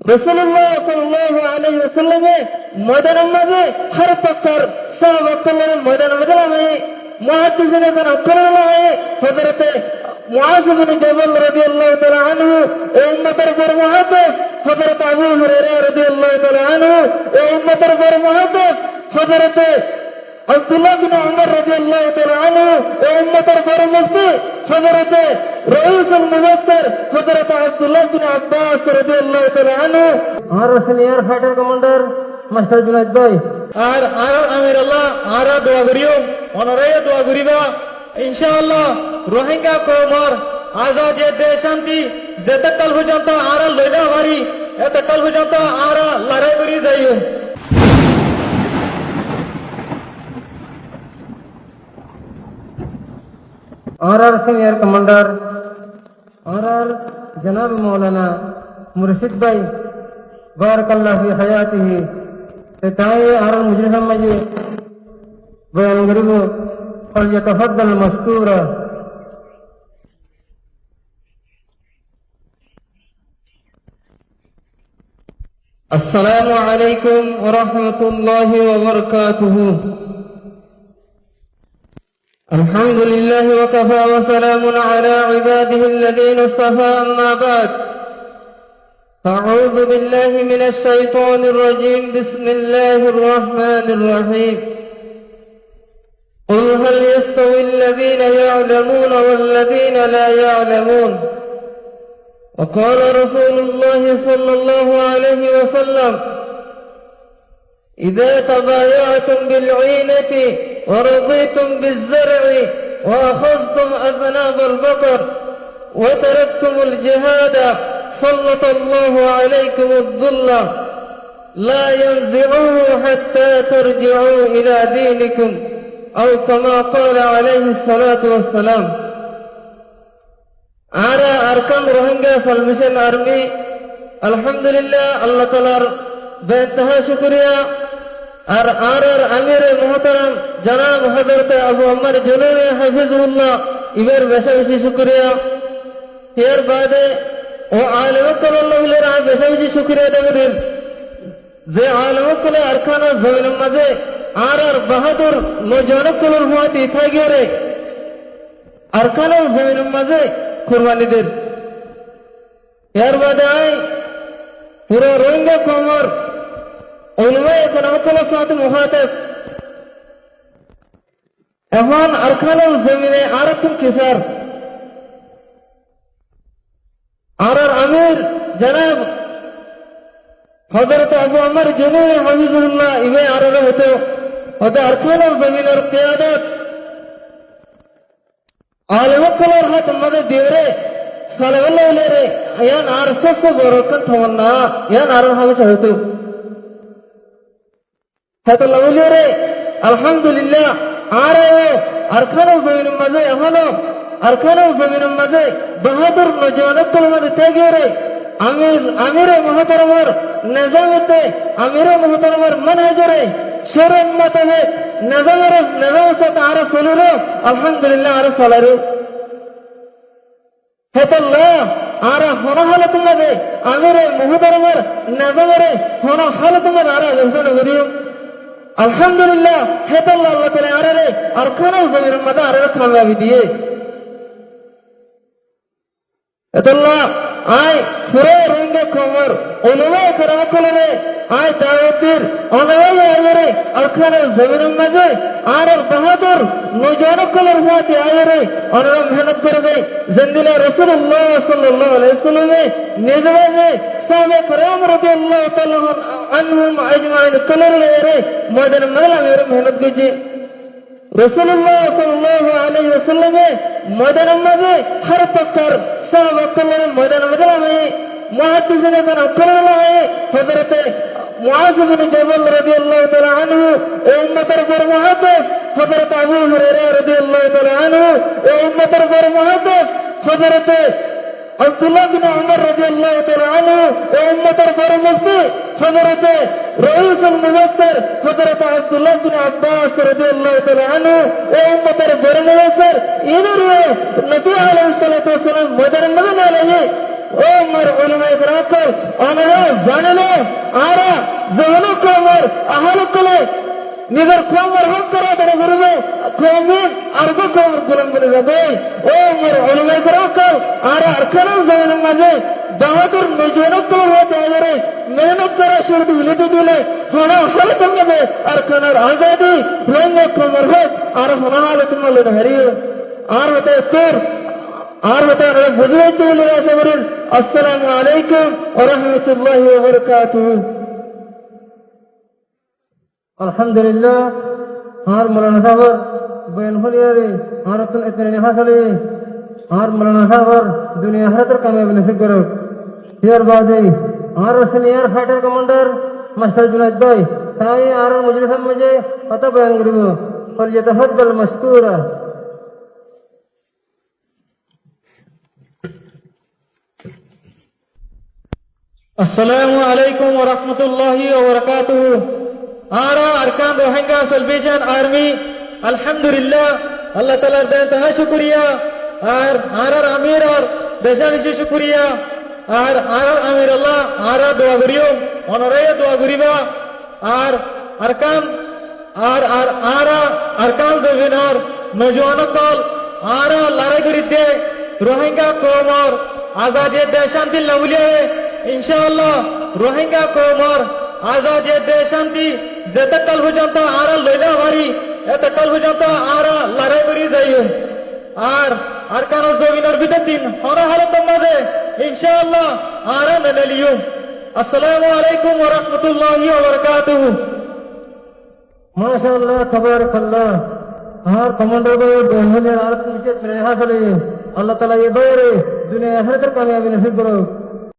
রাসূলুল্লাহ সাল্লাল্লাহু আলাইহি ওয়াসাল্লামে ময়দানের মাঝে হর পক্ষর সাহাবাদের ময়দানের মাঝে আমি মুহাদ্দিসিনে কেরাম করলাম হযরত মুআয ইবনে জাবাল রাদিয়াল্লাহু তাআলা আনহু এই উম্মতের বড় মুহাদ্দিস হযরত আবু হুরায়রা রাদিয়াল্লাহু তাআলা আনহু এই উম্মতের বড় মুহাদ্দিস হযরত আব্দুল্লাহ বিন উমর রাদিয়াল্লাহু তাআলা আনহু এই উম্মতের বড় মুফতি হযরত রাইসুল মুফাসসির হযরত আব্দুল্লাহ বিন আব্বাস রাদিয়াল্লাহু তাআলা আনহু আর senior fighter commander master Junaid ভাই আর আমির আল্লাহ আর দোয়া করিও অনরে দোয়া করিবা ইনশাআল্লাহ রোহিঙ্গা কওমর আজাদ দেশ শান্তি যেতকাল পর্যন্ত আর লইলা ভারি এতকাল পর্যন্ত আর লড়াই করি যাইও आर सीनियर कमांडर आर जनाब मौलाना मुर्शिद भाई बारकल्लाह फी हयातिही ताए आर मुजरिम मजे बयान करिबो फलयतफद्दल मशकूरा अस्सलामु अलैकुम व रहमतुल्लाहि व बरकातुहू الحمد لله وكفى وسلام على عباده الذين اصطفى أما بعد أعوذ بالله من الشيطان الرجيم بسم الله الرحمن الرحيم قل هل يستوي الذين يعلمون والذين لا يعلمون وقال رسول الله صلى الله عليه وسلم إذا تبايعتم بالعينة ورضيتم بالزرع وأخذتم أذناب البقر وتركتم الجهاد سلط الله عليكم الذل لا ينزعوه حتى ترجعوا إلى دينكم أو كما قال عليه الصلاة والسلام آرا أركان روهينجا سالفيشن آرمي الحمد لله الله تعالى बेतहा शुक्रिया और अमीर मोहतरम जनाब हजरत अबू अमर जुनून हफिजुल्लाह इबर बेसा बेसी शुक्रिया फिर बादे ओ आलिम कल्लाहुल रा बेसा बेसी शुक्रिया देगदिन जे आलिम कल अरकान जमीन मजे बहादुर नौजवान कलर हुआती था गिरे अरकान जमीन मजे कुर्बानी दिन यार बादे आए पूरा रोहिंग्या कौमर उनमें इकोनॉमिकल साथ मुहातिब एहवान अरकानुल जमीने आरकुम किसार आर अमीर जनाब हजरत अबू अमर जुनून हफिजुल्लाह इवे आररे होते अरकानुल जमीनेर क़ियादत आलिम कलर हाथ मदे दिवरे सालेवल्लाह लेरे यान आरसस बरकत थवन्ना यान आर हमेशा होते है तो लवलियो रे अल्हम्दुलिल्लाह आ रहे हो अरकानुल जमीन मजे एहलो अरकानुल जमीन मजे बहादुर नौजवान कल मजे तेगियो रे अमीर मोहतरमर निजामते अमीर मोहतरमर मनहज रे शरम मत है निजाम से आर सोलरो अल्हम्दुलिल्लाह आर सोलरो है तो अल्लाह आर होना हालत मजे अमीर मोहतरमर निजाम रे होना हालत मजे आर हसन करियो अल्हम्दुलिल्लाह है तो अल्लाह ताला आरे अरकानुल जमीन मदा आरे कामयाबी दिए अल्लाह आय पूरे रोहिंग्या कौमर उनमें करम कलरे आय दावतीर उनमें आये अरकानुल जमीन मजे आरे बहादुर नौजवान कलर हुआते आये और मेहनत कर गए जिंदगी रसूलुल्लाह सल्लल्लाहु अलैहि वसल्लम ने निजवे साहबे करम रदियल्लाहु ताला अन्हुम अजमाइन कलर ले मैदान मगला मेरे मेहनत कीजिए रसूलुल्लाह सल्लल्लाहु अलैहि वसल्लम ने मैदान मजे हर पक्कर साहबा मैदान मगला में मुहद्दिसिने केराम करलाम हजरत मुआज़ इब्ने जबल रदियल्लाहु ताला अन्हु ए उम्मतर बड़ मुहद्दिस हजरत अबू हुरैरा रदियल्लाहु ताला अन्हु ए उम्मतर बड़ मुहद्दिस हजरत अब्दुल्लाह बिन उमर रदियल्लाहु ताला अन्हु ए उम्मतर बड़ मुफ्ती हजरत राइसुल मुफाससिर हजरत अब्दुल्लाह बिन अब्बास रदियल्लाहु ताला अन्हु ए उम्मतर बड़ मुफाससिर इधर नबी अलैहि सल्लल्लाहु अलैहि वसल्लम मैदान मदीना ले ও মোর উলামায়ে কেরাম ওনারা জানেন আরা যখন কমর আহল কলে নিজের কমর হক করা ধরে করবে কমিন আর গো কমর গুলাম করে যাবে ও মোর উলামায়ে কেরাম আরা আরকানুল জামিনের মাঝে বাহাদুর মেহনত হতে আগে মেহনত করা শুরু দিলে দিলে হনা হালত মধ্যে আরকানুল আজাদি রঙে কমর হোক আর হনা হালত মধ্যে হারিয়ে আর হতে তোর আর হতে বুঝাইতে বলে আসা করেন আসসালামু আলাইকুম ওয়া রাহমাতুল্লাহি ওয়া বারাকাতুহু আলহামদুলিল্লাহ আর মৌলানা সাহেব বয়ান হলিয়ারে আর আপন ইতনে হাসলে আর মৌলানা সাহেব দুনিয়া হাতের কামিয়াবি নসিব করুক এর বাদে আর senior fighter commander master Junaid ভাই তাই আর মজলিসের মাঝে কথা বয়ান করিব ফলইতাফাদ্দাল মাশকুরা আসসালামু আলাইকুম ওয়া রাহমাতুল্লাহি ওয়া বারাকাতুহু আরা আরকান রোহিঙ্গা সালভেশন আর্মি আলহামদুলিল্লাহ আল্লাহ তাআলার বেনতহা শুকরিয়া আর আরার আমির আর বেশাবেশি শুকরিয়া আর আরার আমির আল্লাহ আরা দোয়া করিও অনরায়ে দোয়া করিবা আর আরকান আর আর আরা আরকান দেবিনার নজওয়ানকল আরা লড়াই করিতে রোহিঙ্গা কওমর আজাদী দেশ শান্তি লাউলিয়ে ইনশাআল্লাহ রোহিঙ্গা কওমর আজাদী দেশ শান্তি যেতকাল পর্যন্ত আরা লইলা ভারি এতকাল পর্যন্ত আরা লড়াই করি যাইও আর আরকানুল জমিনের বিদিন হর হালত মাঝে ইনশাআল্লাহ আরা মেনে লিও আসসালামু আলাইকুম ওয়া রাহমাতুল্লাহি ওয়া বারাকাতুহু মাশাআল্লাহ তাবারাকাল্লাহ আর কমান্ডার ভাই বয়ান হলিয়ার আর নিচে মেনে হাসলে আল্লাহ তাআলা এই দৌরে দুনিয়া হাতের কামিয়াবি নসিব করুক